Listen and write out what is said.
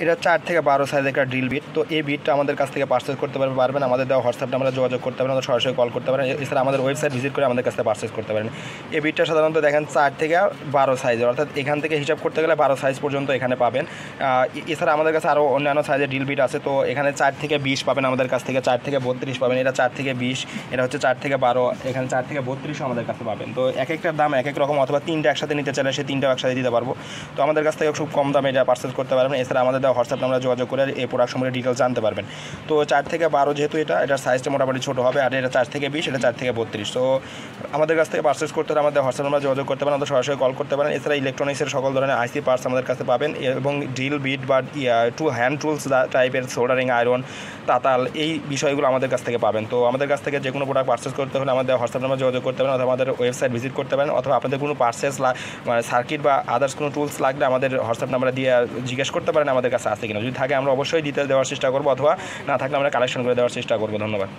এটা 4 থেকে 12 সাইজের একটা ড্রিল বিট। তো এই বিটটা আমাদের কাছ থেকে পারচেস করতে পারবেন, আমাদের দেওয়া হোয়াটসঅ্যাপ নাম্বারে যোগাযোগ করতে পারেন, আমাদের সরাসরি কল করতে পারেন, এছাড়া আমাদের ওয়েবসাইট ভিজিট করে আমাদের কাছ থেকে পারচেস করতে পারেন। এই বিটটা সাধারণত দেখেন 4 থেকে 12 সাইজের, অর্থাৎ এখান থেকে হিসাব করতে গেলে 12 সাইজ পর্যন্ত এখানে পাবেন। এছাড়া আমাদের কাছে আরও অন্যান্য সাইজের ড্রিল বিট আছে। তো এখানে 4 থেকে 20 পাবেন আমাদের কাছ থেকে, 4 থেকে 32 পাবেন, এটা 4 থেকে 20, এটা হচ্ছে 4 থেকে 12, এখানে 4 থেকে 32ও আমাদের কাছে পাবেন। তো এক একটার দাম এক এক রকম, অথবা 3টা একসাথে নিতে চাইলে সে 3টাও একসাথে দিতে পারবো। তো আমাদের কাছ থেকে খুব কম দামে এটা পারচেস করতে পারবেন। এছাড়া আমাদের দেওয়া হোয়াটসঅ্যাপ নাম্বারে যোগাযোগ করে এই প্রোডাক্ট সম্পর্কে ডিটেলস জানতে পারবেন। তো 4 থেকে 12 যেহেতু এটার সাইজটা মোটামুটি ছোটো হবে, আর এটা 4 থেকে 20, এটা 4 থেকে 32। তো আমাদের কাছ থেকে পারচেস করতে হলে আমাদের হোয়াটসঅ্যাপ নাম্বারে যোগাযোগ করতে পারেন, আমাদের সরাসরি কল করতে পারেন। এছাড়া ইলেকট্রনিক্সের সকল ধরনের আইসি পার্টস আমাদের কাছে পাবেন, এবং ড্রিল বিট বা হ্যান্ড টুলস টাইপের সোল্ডারিং আয়রন, তাতাল, এই বিষয়গুলো আমাদের কাছ থেকে পাবেন। তো আমাদের কাছ থেকে যে কোনো প্রোডাক্ট পারচেস করতে হলে আমাদের হোয়াটসঅ্যাপ নাম্বারে যোগাযোগ করতে পারেন, অথবা আমাদের ওয়েবসাইট ভিজিট করতে পারেন, অথবা আপনাদের কোনো পার্সেস মানে সার্কিট বা আদার্স কোনো টুলস লাগলে আমাদের হোয়াটসঅ্যাপ নাম্বারে দিয়ে জিজ্ঞেস করতে পারেন আমাদের কাছে আছে কিনা। যদি থাকে আমরা অবশ্যই দিতে দেওয়ার চেষ্টা করবো, অথবা না থাকলে আমরা কালেকশন করে দেওয়ার চেষ্টা করবো। ধন্যবাদ।